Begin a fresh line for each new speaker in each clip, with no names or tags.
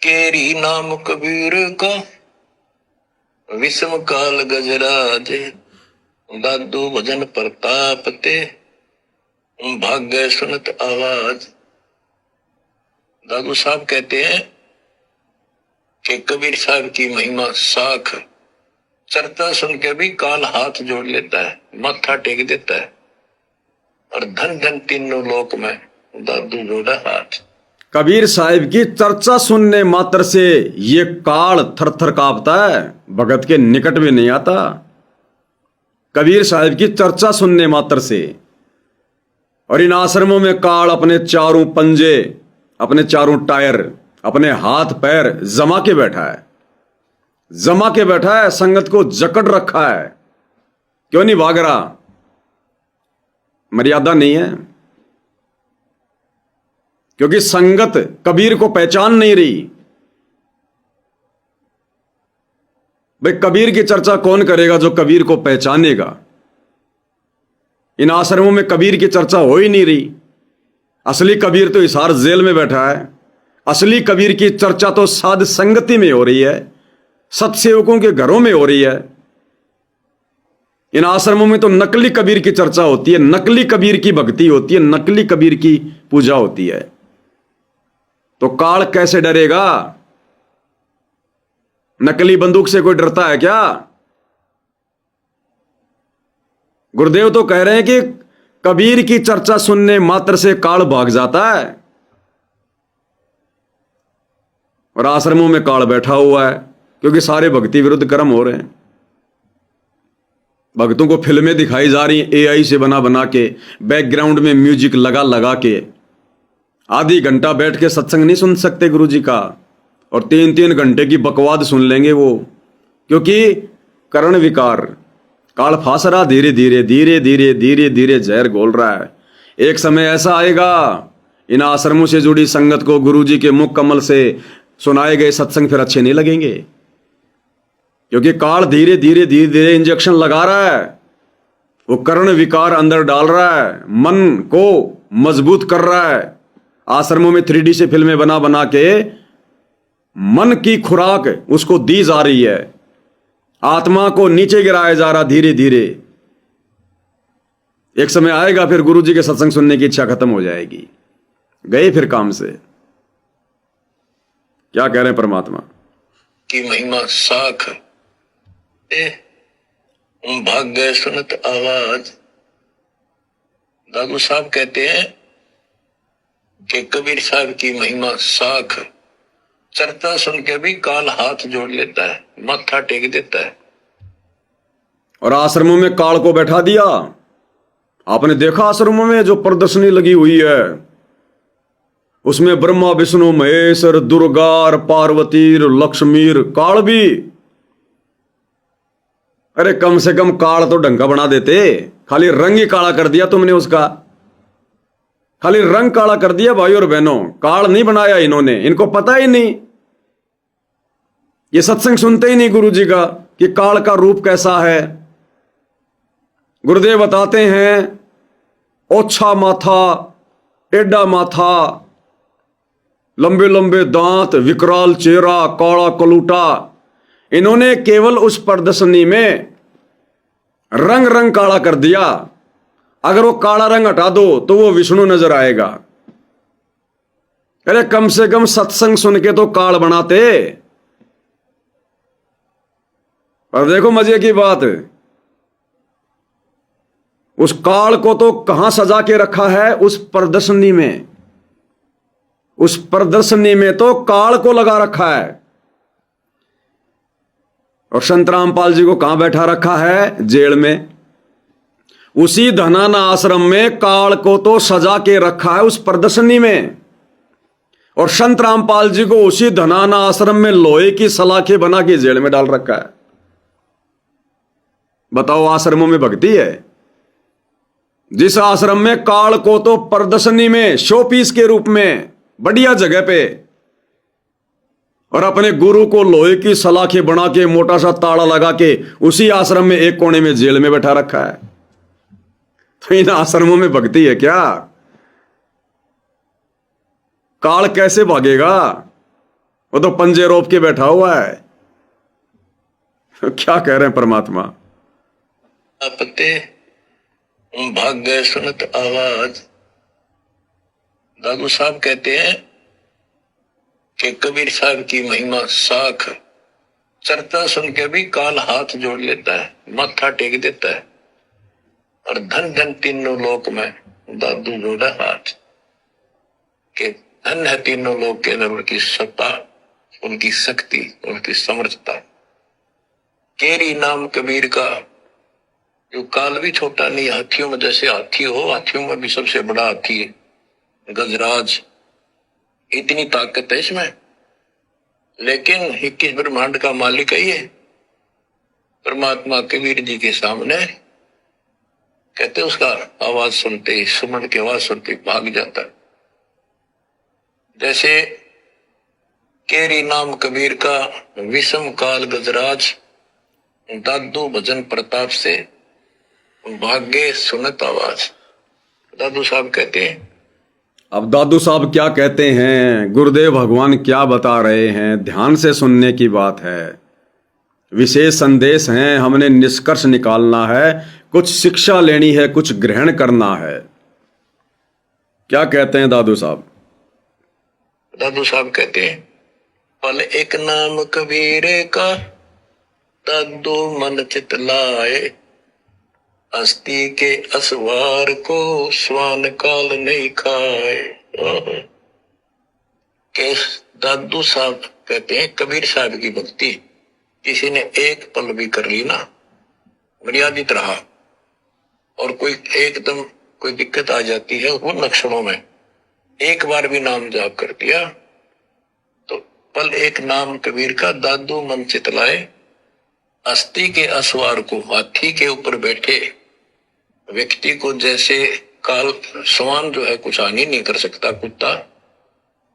केरी नाम कबीर का विषम काल गजराजे। दादू भजन प्रताप ते भाग्य सुनत आवाज। दादू साहब कहते हैं कि कबीर साहब की महिमा साख चर्चा सुन के भी काल हाथ जोड़ लेता है, माथा टेक देता है, और धन धन तीनों लोक में दादू जोड़ा हाथ।
कबीर साहिब की चर्चा सुनने मात्र से ये काल थर थर कांपता है, भगत के निकट भी नहीं आता। कबीर साहिब की चर्चा सुनने मात्र से। और इन आश्रमों में काल अपने चारों पंजे, अपने चारों टायर, अपने हाथ पैर जमा के बैठा है, जमा के बैठा है, संगत को जकड़ रखा है। क्यों नहीं भाग रहा? मर्यादा नहीं है, क्योंकि संगत कबीर को पहचान नहीं रही। भाई कबीर की चर्चा कौन करेगा जो कबीर को पहचानेगा? इन आश्रमों में कबीर की चर्चा हो ही नहीं रही। असली कबीर तो हिसार जेल में बैठा है। असली कबीर की चर्चा तो साध संगति में हो रही है, सत्सेवकों के घरों में हो रही है। इन आश्रमों में तो नकली कबीर की चर्चा होती है, नकली कबीर की भक्ति होती है, नकली कबीर की पूजा होती है। तो काल कैसे डरेगा? नकली बंदूक से कोई डरता है क्या? गुरुदेव तो कह रहे हैं कि कबीर की चर्चा सुनने मात्र से काल भाग जाता है। और आश्रमों में काल बैठा हुआ है, क्योंकि सारे भक्ति विरुद्ध कर्म हो रहे हैं। भक्तों को फिल्में दिखाई जा रही हैं एआई से बना बना के, बैकग्राउंड में म्यूजिक लगा लगा के। आधी घंटा बैठ के सत्संग नहीं सुन सकते गुरु जी का, और 3-3 घंटे की बकवाद सुन लेंगे वो, क्योंकि कर्ण विकार काल फास रहा, धीरे धीरे धीरे धीरे धीरे धीरे जहर घोल रहा है। एक समय ऐसा आएगा इन आश्रमों से जुड़ी संगत को गुरु जी के मुख कमल से सुनाए गए सत्संग फिर अच्छे नहीं लगेंगे, क्योंकि काल धीरे धीरे धीरे धीरे इंजेक्शन लगा रहा है। वो कर्ण विकार अंदर डाल रहा है, मन को मजबूत कर रहा है। आश्रमों में 3D से फिल्में बना बना के मन की खुराक उसको दी जा रही है, आत्मा को नीचे गिराया जा रहा धीरे धीरे। एक समय आएगा फिर गुरु जी के सत्संग सुनने की इच्छा खत्म हो जाएगी, गए फिर काम से। क्या कह रहे हैं परमात्मा
की महिमा साख भाग्य सुनत आवाज। दादू साहब कहते हैं कि कबीर साहब की महिमा साख चर्चा सुन के भी काल हाथ जोड़ लेता है, माथा टेक देता है।
और आश्रमों में काल को बैठा दिया। आपने देखा आश्रमों में जो प्रदर्शनी लगी हुई है, उसमें ब्रह्मा विष्णु महेश दुर्गा पार्वती लक्ष्मी काल भी। अरे कम से कम काल तो ढंग का बना देते, खाली रंग ही काला कर दिया तुमने उसका, खाली रंग काला कर दिया। भाई और बहनों, काल नहीं बनाया इन्होंने, इनको पता ही नहीं, ये सत्संग सुनते ही नहीं गुरु जी का कि काल का रूप कैसा है। गुरुदेव बताते हैं ओछा माथा, एडा माथा, लंबे लंबे दांत, विकराल चेहरा, काला कलूटा। इन्होंने केवल उस प्रदर्शनी में रंग रंग काला कर दिया। अगर वो काला रंग हटा दो तो वो विष्णु नजर आएगा। अरे कम से कम सत्संग सुन के तो काल बनाते। और देखो मजे की बात, उस काल को तो कहां सजा के रखा है? उस प्रदर्शनी में, उस प्रदर्शनी में तो काल को लगा रखा है। और संत रामपाल जी को कहां बैठा रखा है? जेल में। उसी धनाना आश्रम में काल को तो सजा के रखा है उस प्रदर्शनी में। और संत रामपाल जी को उसी धनाना आश्रम में लोहे की सलाखें बना के जेल में डाल रखा है। बताओ आश्रमों में भक्ति है? जिस आश्रम में काल को तो प्रदर्शनी में शो पीस के रूप में बढ़िया जगह पे, और अपने गुरु को लोहे की सलाखें बना के मोटा सा ताला लगा के उसी आश्रम में एक कोने में जेल में बैठा रखा है। तो इन आश्रमों में भक्ति है क्या? काल कैसे भागेगा? वो तो पंजे रोप के बैठा हुआ है। क्या कह रहे हैं परमात्मा?
पते भाग गए सुनत आवाज। दादू साहब कहते हैं कि कबीर साहब की महिमा साख, चर्चा सुन के भी काल हाथ जोड़ लेता है, माथा टेक देता है। और धन धन तीनों लोक में दादू जोड़ा हाथ के धन है तीनों लोक के अंदर उनकी सत्ता, उनकी शक्ति, उनकी समर्थता। केरी नाम कबीर का, जो काल भी छोटा नहीं, हाथियों में जैसे हाथी हो, हाथियों में भी सबसे बड़ा हाथी है गजराज। इतनी ताकत है इसमें, लेकिन 21 ब्रह्मांड का मालिक है ये परमात्मा। कबीर जी के सामने कहते उसका आवाज सुनते ही, सुमन की आवाज सुनते ही भाग जाता है। जैसे केरी नाम कबीर का, विषम काल गजराज, दादू भजन प्रताप से भाग्य सुनत आवाज। दादू साहब कहते हैं।
अब दादू साहब क्या कहते हैं, गुरुदेव भगवान क्या बता रहे हैं, ध्यान से सुनने की बात है। विशेष संदेश हैं, हमने निष्कर्ष निकालना है, कुछ शिक्षा लेनी है, कुछ ग्रहण करना है। क्या कहते हैं दादू साहब?
दादू साहब कहते हैं, पल एक नाम कबीर का, दादू मन चित लाए, हस्ती के असवार को स्वान काल नहीं खाए। के दादू साहब कहते हैं कबीर साहब की भक्ति किसी ने एक पल भी कर ली ना, मर्यादित रहा, और कोई एकदम कोई दिक्कत आ जाती है वो लक्षणों में, एक बार भी नाम जाप कर दिया तो पल एक नाम कबीर का, दादू मन चित लाए, अस्थि के असवार को, हाथी के ऊपर बैठे व्यक्ति को जैसे काल, समान जो है कुछ हानि नहीं कर सकता कुत्ता,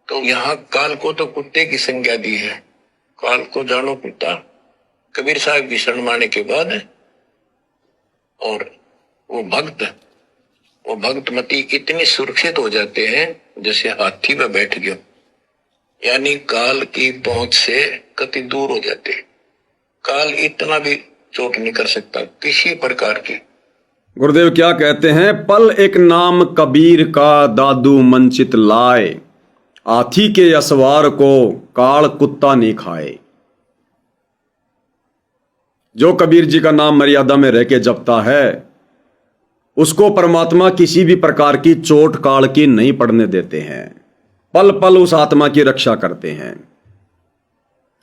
तो यहाँ काल को तो कुत्ते की संज्ञा दी है। काल को जानो कुत्ता, कबीर साहब की शरण माने के बाद। और वो भक्तमती इतनी सुरक्षित हो जाते हैं जैसे हाथी पे बैठ गयो, यानी काल की पहुंच से कति दूर हो जाते। काल इतना भी चोट नहीं कर सकता किसी प्रकार की।
गुरुदेव क्या कहते हैं, पल एक नाम कबीर का, दादू मंचित लाए, हाथी के असवार को काल कुत्ता नहीं खाए। जो कबीर जी का नाम मर्यादा में रह के जपता है उसको परमात्मा किसी भी प्रकार की चोट काल की नहीं पड़ने देते हैं, पल पल उस आत्मा की रक्षा करते हैं।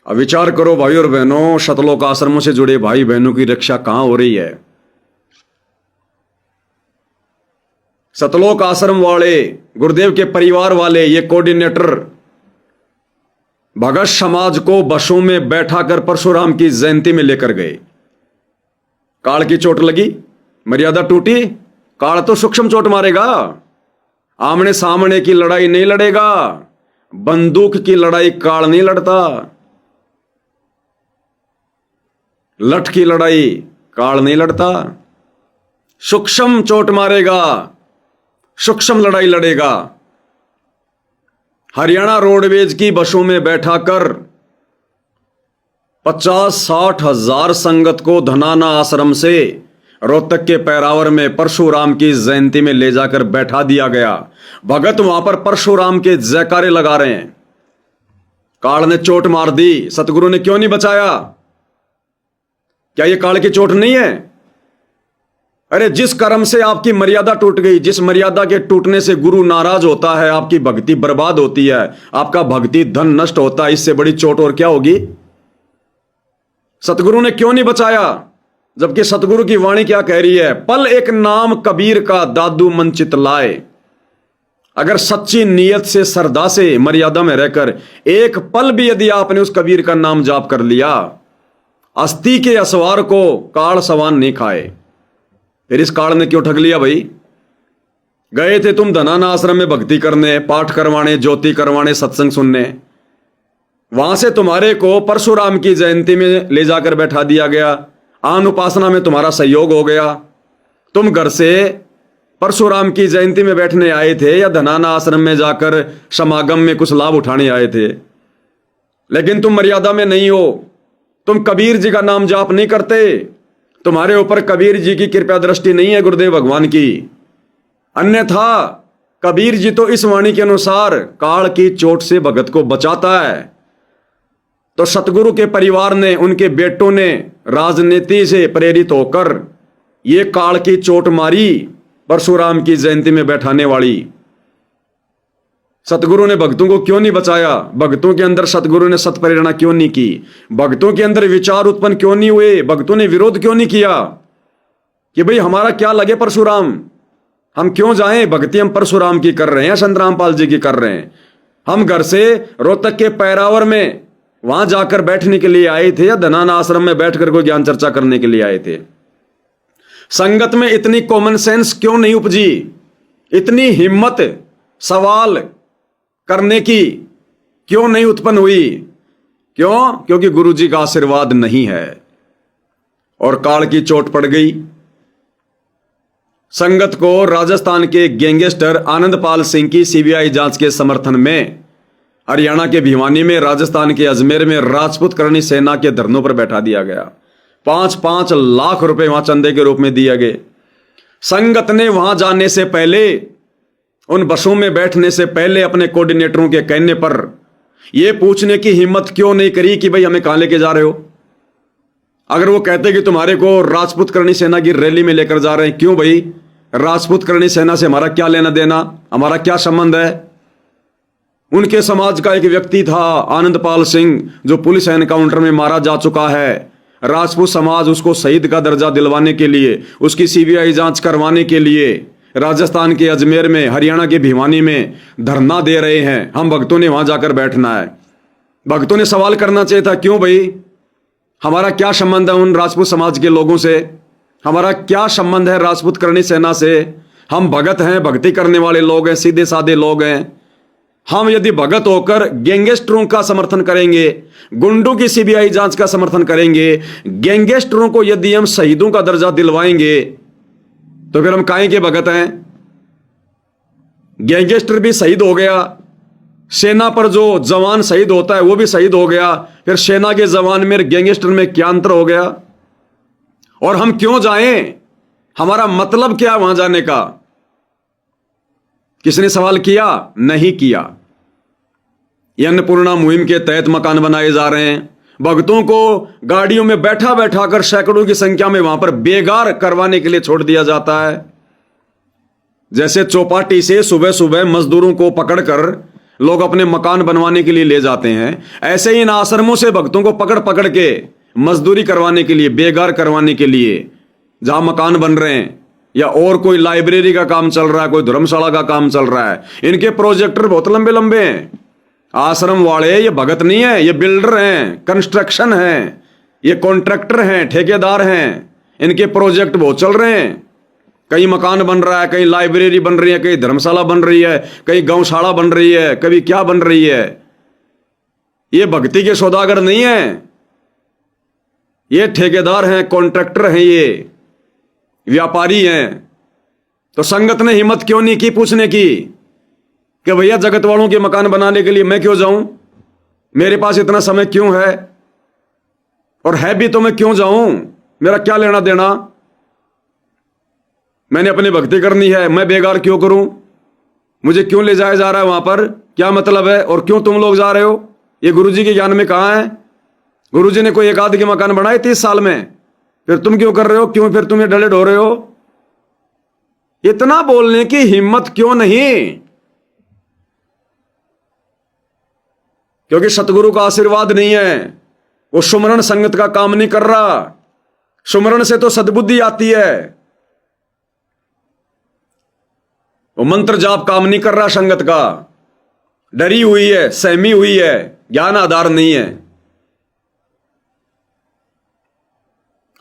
अब विचार करो भाई और बहनों, शतलोक आश्रमों से जुड़े भाई बहनों की रक्षा कहां हो रही है। सतलोक आश्रम वाले, गुरुदेव के परिवार वाले, ये कोऑर्डिनेटर भगत समाज को बसों में बैठाकर परशुराम की जयंती में लेकर गए। काल की चोट लगी, मर्यादा टूटी, काल तो सूक्ष्म चोट मारेगा, आमने सामने की लड़ाई नहीं लड़ेगा, बंदूक की लड़ाई काल नहीं लड़ता, लठ की लड़ाई काल नहीं लड़ता, सूक्ष्म चोट मारेगा, सूक्ष्म लड़ाई लड़ेगा। हरियाणा रोडवेज की बसों में बैठाकर 50-60 हजार संगत को धनाना आश्रम से रोहतक के पैरावर में परशुराम की जयंती में ले जाकर बैठा दिया गया। भगत वहां पर परशुराम के जयकारे लगा रहे हैं। काल ने चोट मार दी, सतगुरु ने क्यों नहीं बचाया? क्या यह काल की चोट नहीं है? अरे जिस कर्म से आपकी मर्यादा टूट गई, जिस मर्यादा के टूटने से गुरु नाराज होता है, आपकी भक्ति बर्बाद होती है, आपका भक्ति धन नष्ट होता है, इससे बड़ी चोट और क्या होगी? सतगुरु ने क्यों नहीं बचाया? जबकि सतगुरु की वाणी क्या कह रही है, पल एक नाम कबीर का, दादू मन चित लाए। अगर सच्ची नीयत से, श्रद्धा से, मर्यादा में रहकर एक पल भी यदि आपने उस कबीर का नाम जाप कर लिया, अस्थि के असवार को काल सवान नहीं खाए। फिर इस काल ने क्यों ठग लिया भाई? गए थे तुम धनाना आश्रम में भक्ति करने, पाठ करवाने, ज्योति करवाने, सत्संग सुनने, वहां से तुम्हारे को परशुराम की जयंती में ले जाकर बैठा दिया गया, आन उपासना में तुम्हारा सहयोग हो गया। तुम घर से परशुराम की जयंती में बैठने आए थे या धनाना आश्रम में जाकर समागम में कुछ लाभ उठाने आए थे? लेकिन तुम मर्यादा में नहीं हो। तुम कबीर जी का नाम जाप नहीं करते, तुम्हारे ऊपर कबीर जी की कृपा दृष्टि नहीं है, गुरुदेव भगवान की। अन्यथा कबीर जी तो इस वाणी के अनुसार काल की चोट से भगत को बचाता है। तो सतगुरु के परिवार ने, उनके बेटों ने राजनीति से प्रेरित होकर ये काल की चोट मारी परशुराम की जयंती में बैठाने वाली। सतगुरु ने भक्तों को क्यों नहीं बचाया? भक्तों के अंदर सतगुरु ने सत प्रेरणा क्यों नहीं की? भक्तों के अंदर विचार उत्पन्न क्यों नहीं हुए? भक्तों ने विरोध क्यों नहीं किया कि भाई हमारा क्या लगे परशुराम, हम क्यों जाएं? भक्ति हम परशुराम की कर रहे हैं, संत रामपाल जी की कर रहे हैं। हम घर से रोहतक के पैरावर में वहां जाकर बैठने के लिए आए थे या धनाना आश्रम में बैठकर कोई ज्ञान चर्चा करने के लिए आए थे? संगत में इतनी कॉमन सेंस क्यों नहीं उपजी? इतनी हिम्मत सवाल करने की क्यों नहीं उत्पन्न हुई? क्यों? क्योंकि गुरु जी का आशीर्वाद नहीं है और काल की चोट पड़ गई। संगत को राजस्थान के गैंगस्टर आनंदपाल सिंह की सीबीआई जांच के समर्थन में हरियाणा के भिवानी में, राजस्थान के अजमेर में राजपूत करणी सेना के धरनों पर बैठा दिया गया। 5-5 लाख रुपए वहां चंदे के रूप में दिए गए। संगत ने वहां जाने से पहले, उन बसों में बैठने से पहले अपने कोऑर्डिनेटरों के कहने पर यह पूछने की हिम्मत क्यों नहीं करी कि भाई हमें कहां लेके जा रहे हो? अगर वो कहते कि तुम्हारे को राजपूत करणी सेना की रैली में लेकर जा रहे हैं, क्यों भाई? राजपूत करणी सेना से हमारा क्या लेना देना, हमारा क्या संबंध है? उनके समाज का एक व्यक्ति था आनंदपाल सिंह, जो पुलिस एनकाउंटर में मारा जा चुका है। राजपूत समाज उसको शहीद का दर्जा दिलवाने के लिए, उसकी सीबीआई जांच करवाने के लिए राजस्थान के अजमेर में, हरियाणा के भिवानी में धरना दे रहे हैं। हम भक्तों ने वहां जाकर बैठना है। भक्तों ने सवाल करना चाहिए था, क्यों भाई? हमारा क्या संबंध है उन राजपूत समाज के लोगों से? हमारा क्या संबंध है राजपूत करणी सेना से? हम भगत हैं, भक्ति करने वाले लोग हैं, सीधे साधे लोग हैं। हम यदि भगत होकर गैंगस्टरों का समर्थन करेंगे, गुंडों की सीबीआई जांच का समर्थन करेंगे, गैंगस्टरों को यदि हम शहीदों का दर्जा दिलवाएंगे, तो फिर हम काहे के भगत हैं? गैंगस्टर भी शहीद हो गया, सेना पर जो जवान शहीद होता है वो भी शहीद हो गया, फिर सेना के जवान में गैंगस्टर में क्या अंतर हो गया? और हम क्यों जाएं? हमारा मतलब क्या वहां जाने का? किसने सवाल किया? नहीं किया। ये अन्नपूर्णा मुहिम के तहत मकान बनाए जा रहे हैं। भक्तों को गाड़ियों में बैठा बैठा कर सैकड़ों की संख्या में वहां पर बेगार करवाने के लिए छोड़ दिया जाता है। जैसे चौपाटी से सुबह सुबह मजदूरों को पकड़कर लोग अपने मकान बनवाने के लिए ले जाते हैं, ऐसे ही इन आश्रमों से भक्तों को पकड़ पकड़ के मजदूरी करवाने के लिए, बेगार करवाने के लिए, जहां मकान बन रहे हैं या और कोई लाइब्रेरी का काम चल रहा है, कोई धर्मशाला का काम चल रहा है। इनके प्रोजेक्टर बहुत लंबे लंबे हैं। आश्रम वाले ये भगत नहीं है, ये बिल्डर हैं, कंस्ट्रक्शन है, ये कॉन्ट्रैक्टर हैं, ठेकेदार हैं। इनके प्रोजेक्ट बहुत चल रहे हैं। कहीं मकान बन रहा है, कहीं लाइब्रेरी बन रही है, कहीं धर्मशाला बन रही है, कहीं गौशाला बन रही है, कभी क्या बन रही है। ये भक्ति के सौदागर नहीं है, ये ठेकेदार हैं, कॉन्ट्रैक्टर हैं, ये व्यापारी हैं। तो संगत ने हिम्मत क्यों नहीं की पूछने की कि भैया जगत वालों के मकान बनाने के लिए मैं क्यों जाऊं? मेरे पास इतना समय क्यों है? और है भी तो मैं क्यों जाऊं? मेरा क्या लेना देना? मैंने अपनी भक्ति करनी है, मैं बेगार क्यों करूं? मुझे क्यों ले जाया जा रहा है वहां पर? क्या मतलब है? और क्यों तुम लोग जा रहे हो? ये गुरुजी के ज्ञान में कहां है? गुरुजी ने कोई एक आध के मकान बनाए 30 साल में, फिर तुम क्यों कर रहे हो? क्यों फिर तुम ये डले ढो रहे हो? इतना बोलने की हिम्मत क्यों नहीं? क्योंकि सतगुरु का आशीर्वाद नहीं है। वो सुमरण संगत का काम नहीं कर रहा। सुमरण से तो सद्बुद्धि आती है, वो मंत्र जाप काम नहीं कर रहा संगत का। डरी हुई है, सहमी हुई है, ज्ञान आधार नहीं है।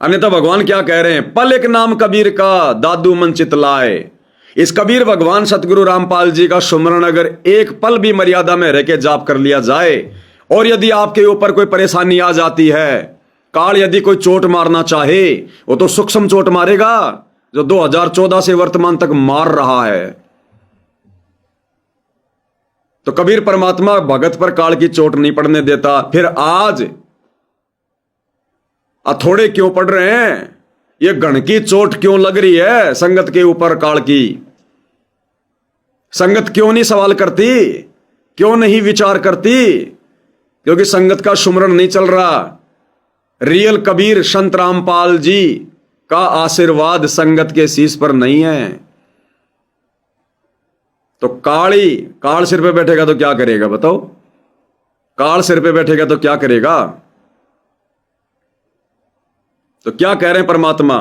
अन्यथा भगवान क्या कह रहे हैं? पल एक नाम कबीर का दादू मन चित लाए। इस कबीर भगवान सतगुरु रामपाल जी का सुमरण अगर एक पल भी मर्यादा में रह के जाप कर लिया जाए, और यदि आपके ऊपर कोई परेशानी आ जाती है, काल यदि कोई चोट मारना चाहे, वो तो सूक्ष्म चोट मारेगा जो 2014 से वर्तमान तक मार रहा है। तो कबीर परमात्मा भगत पर काल की चोट नहीं पड़ने देता। फिर आज थोड़े क्यों पड़ रहे हैं? ये गण की चोट क्यों लग रही है संगत के ऊपर काल की? संगत क्यों नहीं सवाल करती, क्यों नहीं विचार करती? क्योंकि संगत का सुमरण नहीं चल रहा। रियल कबीर संत रामपाल जी का आशीर्वाद संगत के शीश पर नहीं है। तो काल सिर पे बैठेगा तो क्या करेगा बताओ? काल सिर पे बैठेगा तो क्या करेगा? तो क्या कह रहे हैं परमात्मा?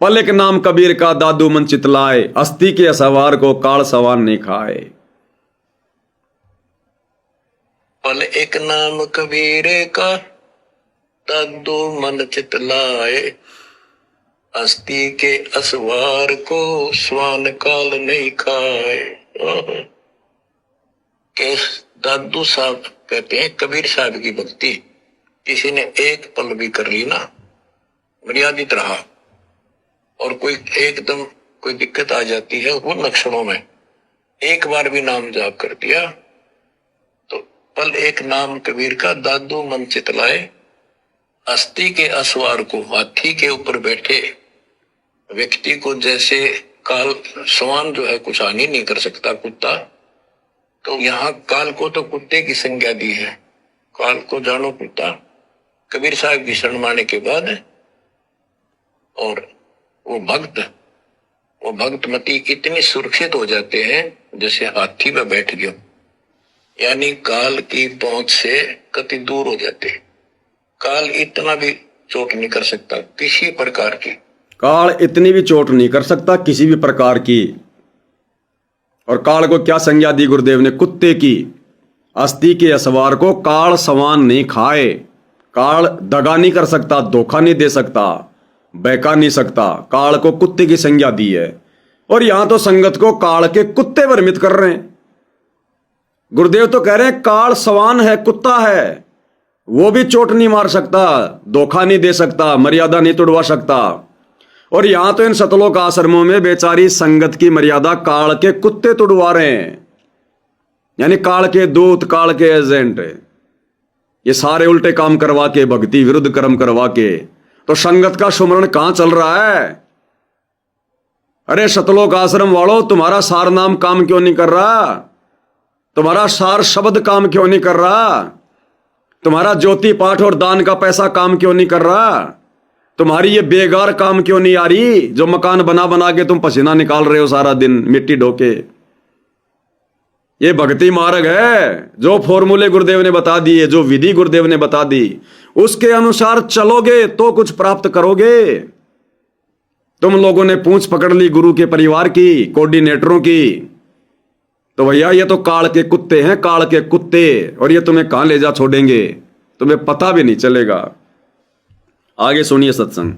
पल एक नाम कबीर का दादू मन चितलाए, अस्थि के सवार को काल सवार नहीं खाए।
पल एक नाम कबीर का दादू मन चितलाए, अस्थि के असवार को स्वान काल नहीं खाए। के दादू साहब कहते हैं कबीर साहब की भक्ति किसी ने एक पल भी कर ली ना, मर्यादित रहा, और कोई एकदम कोई दिक्कत आ जाती है वो लक्षणों में, एक बार भी नाम जाप कर दिया तो पल एक नाम कबीर का दादू मन चितलाए, अस्थि के असवार को, हाथी के ऊपर बैठे व्यक्ति को जैसे काल स्वान जो है कुछ हानि नहीं कर सकता कुत्ता, तो यहाँ काल को तो कुत्ते की संज्ञा दी है। काल को जानो कुत्ता। कबीर साहब की शरण माने के बाद और वो भक्तमती इतने सुरक्षित हो जाते हैं जैसे हाथी पे बैठ गयो, यानी काल की पहुंच से कति दूर हो जाते। काल इतना भी चोट नहीं कर सकता किसी प्रकार की।
काल इतनी भी चोट नहीं कर सकता किसी भी प्रकार की। और काल को क्या संज्ञा दी गुरुदेव ने? कुत्ते की। अस्थि के असवार को काल सवान नहीं खाए। काल दगा नहीं कर सकता, धोखा नहीं दे सकता, बहका नहीं सकता। काल को कुत्ते की संज्ञा दी है। और यहां तो संगत को काल के कुत्ते वर्मित कर रहे हैं। गुरुदेव तो कह रहे हैं काल सवान है, कुत्ता है, वो भी चोट नहीं मार सकता, धोखा नहीं दे सकता, मर्यादा नहीं तोड़वा सकता। और यहां तो इन सतलोक आश्रमों में बेचारी संगत की मर्यादा काल के कुत्ते तोड़वा रहे हैं, यानी काल के दूत, काल के एजेंट, ये सारे उल्टे काम करवा के, भक्ति विरुद्ध कर्म करवा के। तो संगत का सुमरण कहां चल रहा है? अरे सतलोक आश्रम वालों, तुम्हारा सार नाम काम क्यों नहीं कर रहा? तुम्हारा सार शब्द काम क्यों नहीं कर रहा? तुम्हारा ज्योति पाठ और दान का पैसा काम क्यों नहीं कर रहा? तुम्हारी ये बेगार काम क्यों नहीं आ रही, जो मकान बना बना के तुम पसीना निकाल रहे हो सारा दिन मिट्टी ढोके? ये भक्ति मार्ग है। जो फॉर्मूले गुरुदेव ने बता दिए, जो विधि गुरुदेव ने बता दी, उसके अनुसार चलोगे तो कुछ प्राप्त करोगे। तुम लोगों ने पूंछ पकड़ ली गुरु के परिवार की, कोऑर्डिनेटरों की, तो भैया ये तो काल के कुत्ते हैं, काल के कुत्ते। और ये तुम्हें कहां ले जा छोड़ेंगे तुम्हें पता भी नहीं चलेगा। आगे सुनिए सत्संग।